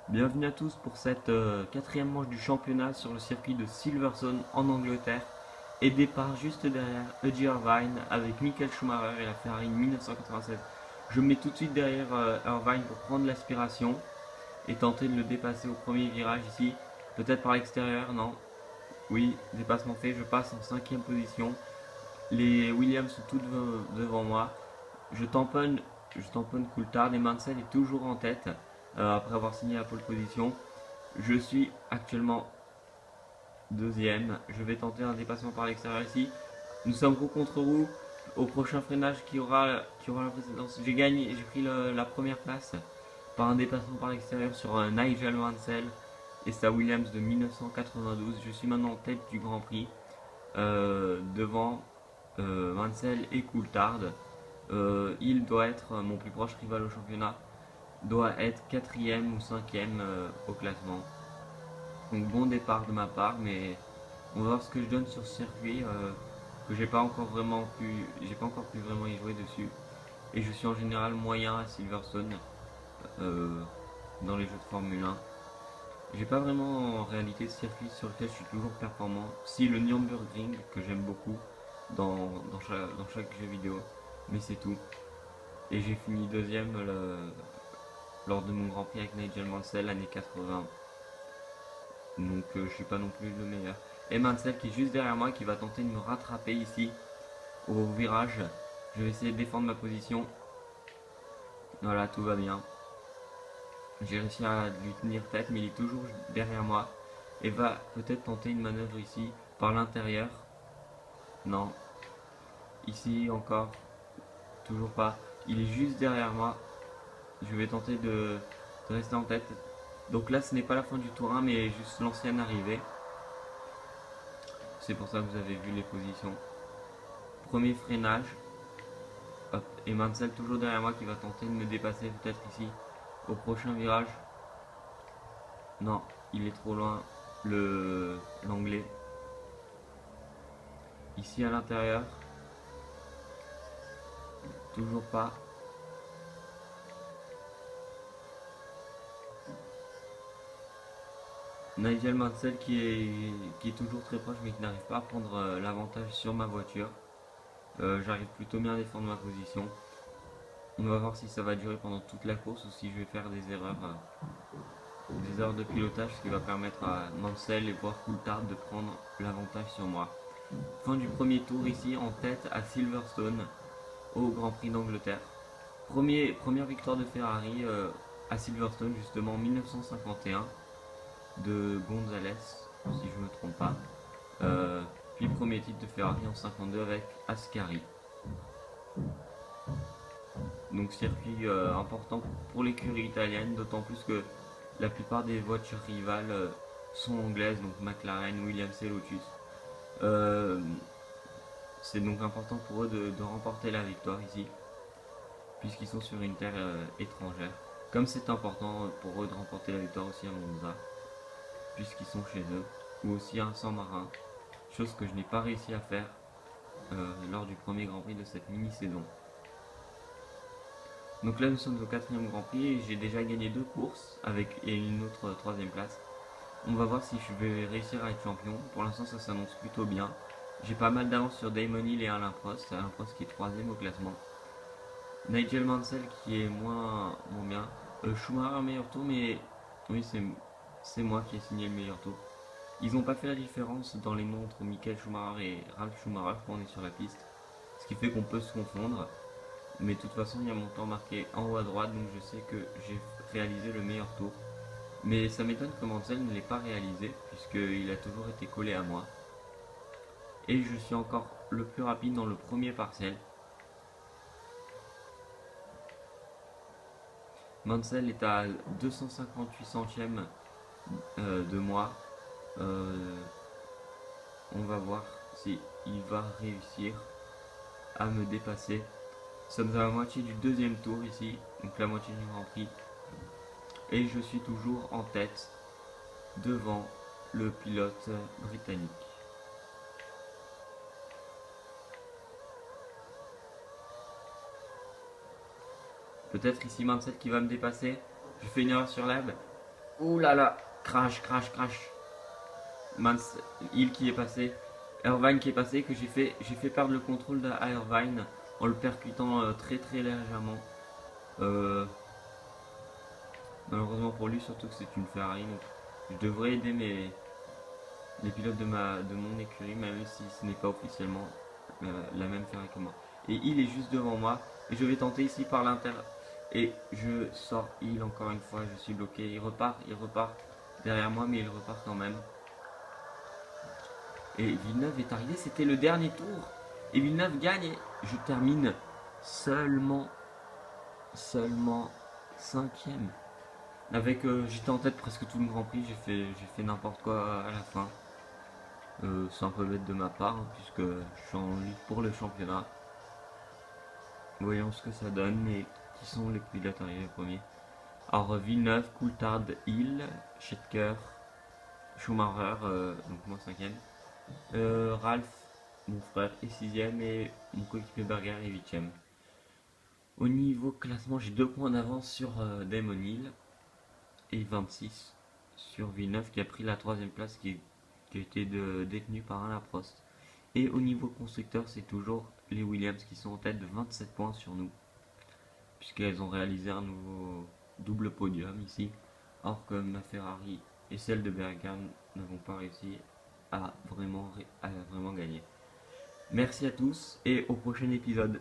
Bienvenue à tous pour cette quatrième manche du championnat sur le circuit de Silverstone en Angleterre. Et départ juste derrière Eddie Irvine avec Michael Schumacher et la Ferrari 1996. Je me mets tout de suite derrière Irvine pour prendre l'aspiration et tenter de le dépasser au premier virage ici. Peut-être par l'extérieur, non. Oui, dépassement fait, je passe en cinquième position. Les Williams sont tous devant moi. Je tamponne, je tamponne Coulthard et Mansell est toujours en tête après avoir signé la pole position. Je suis actuellement deuxième. Je vais tenter un dépassement par l'extérieur ici. Nous sommes roue contre roue. Au prochain freinage qui aura la précédence. J'ai gagné, j'ai pris la première place par un dépassement par l'extérieur sur un Nigel Mansell et sa Williams de 1992. Je suis maintenant en tête du Grand Prix devant Mansell et Coulthard. Il doit être mon plus proche rival au championnat, doit être quatrième ou cinquième au classement. Donc bon départ de ma part, mais on va voir ce que je donne sur ce circuit que j'ai pas encore pu vraiment y jouer dessus. Et je suis en général moyen à Silverstone euh, dans les jeux de Formule 1. J'ai pas vraiment en réalité de circuit sur lequel je suis toujours performant. Si le Nürburgring que j'aime beaucoup dans chaque jeu vidéo, mais c'est tout. Et j'ai fini deuxième lors de mon Grand Prix avec Nigel Mansell l'année 80. Donc je suis pas non plus le meilleur. Et Mansell qui est juste derrière moi qui va tenter de me rattraper ici au virage. Je vais essayer de défendre ma position. Voilà, tout va bien. J'ai réussi à lui tenir tête, mais il est toujours derrière moi. Et va peut-être tenter une manœuvre ici par l'intérieur. Non. Ici encore. Toujours pas. Il est juste derrière moi. Je vais tenter de rester en tête. Donc là, ce n'est pas la fin du tour 1, mais juste l'ancienne arrivée. C'est pour ça que vous avez vu les positions. Premier freinage. Hop. Et Mansell toujours derrière moi qui va tenter de me dépasser peut-être ici au prochain virage. Non, il est trop loin. L'anglais. Ici à l'intérieur. Toujours pas. Nigel Mansell qui est toujours très proche mais qui n'arrive pas à prendre l'avantage sur ma voiture. J'arrive plutôt bien à défendre ma position. On va voir si ça va durer pendant toute la course ou si je vais faire des erreurs de pilotage, ce qui va permettre à Mansell et voire Coulthard de prendre l'avantage sur moi. Fin du premier tour ici en tête à Silverstone au Grand Prix d'Angleterre. Première victoire de Ferrari à Silverstone justement en 1951 de Gonzalez, si je ne me trompe pas. Puis premier titre de Ferrari en 52 avec Ascari. Donc circuit important pour l'écurie italienne, d'autant plus que la plupart des voitures rivales sont anglaises, donc McLaren, Williams et Lotus. Euh, c'est donc important pour eux de remporter la victoire ici, puisqu'ils sont sur une terre étrangère. Comme c'est important pour eux de remporter la victoire aussi à Monza, puisqu'ils sont chez eux, ou aussi à San-Marin, chose que je n'ai pas réussi à faire lors du premier Grand Prix de cette mini-saison. Donc là nous sommes au quatrième Grand Prix et j'ai déjà gagné deux courses et une autre troisième place. On va voir si je vais réussir à être champion. Pour l'instant ça s'annonce plutôt bien. J'ai pas mal d'avance sur Damon Hill et Alain Prost. Alain Prost qui est troisième au classement. Nigel Mansell qui est moins bien. Schumacher meilleur tour, mais oui c'est moi qui ai signé le meilleur tour. Ils n'ont pas fait la différence dans les noms entre Michael Schumacher et Ralf Schumacher quand on est sur la piste. Ce qui fait qu'on peut se confondre. Mais de toute façon, il y a mon temps marqué en haut à droite, donc je sais que j'ai réalisé le meilleur tour. Mais ça m'étonne que Mansell ne l'ait pas réalisé, puisqu'il a toujours été collé à moi. Et je suis encore le plus rapide dans le premier partiel. Mansell est à 258 centièmes de moi. Euh, on va voir si il va réussir à me dépasser. Nous sommes à la moitié du deuxième tour ici, donc la moitié du Grand Prix. Et je suis toujours en tête devant le pilote britannique. Peut-être ici Mansell qui va me dépasser. Je fais une erreur sur l'herbe. Ouh là là, crash, crash, crash. Mince, Hill qui est passé. Irvine qui est passé, que j'ai fait perdre le contrôle à Irvine en le percutant très très légèrement. Euh, Malheureusement pour lui, surtout que c'est une Ferrari, donc je devrais aider les pilotes de mon écurie, même si ce n'est pas officiellement la même Ferrari que moi. Et il est juste devant moi, et je vais tenter ici par l'inter. Et je sors il encore une fois, je suis bloqué. Il repart derrière moi, mais il repart quand même. Et Villeneuve est arrivé, c'était le dernier tour. Et Villeneuve gagne, et je termine seulement, seulement cinquième. Avec, j'étais en tête presque tout le Grand Prix, j'ai fait n'importe quoi à la fin. C'est un peu bête de ma part, hein, puisque je suis en lutte pour le championnat. Voyons ce que ça donne et qui sont les pilotes arrivés premiers. Alors Villeneuve, Coulthard, Hill, Scheckter, Schumacher, donc moi cinquième. Ralph, mon frère, est sixième et mon coéquipier Berger est huitième. Au niveau classement, j'ai 2 points d'avance sur Damon Hill et 26 sur Villeneuve qui a pris la troisième place qui a été détenue par Alain Prost. Et au niveau constructeur, c'est toujours les Williams qui sont en tête de 27 points sur nous, puisqu'elles ont réalisé un nouveau double podium ici, alors que ma Ferrari et celle de Berger n'avont pas réussi à vraiment gagner. Merci à tous et au prochain épisode.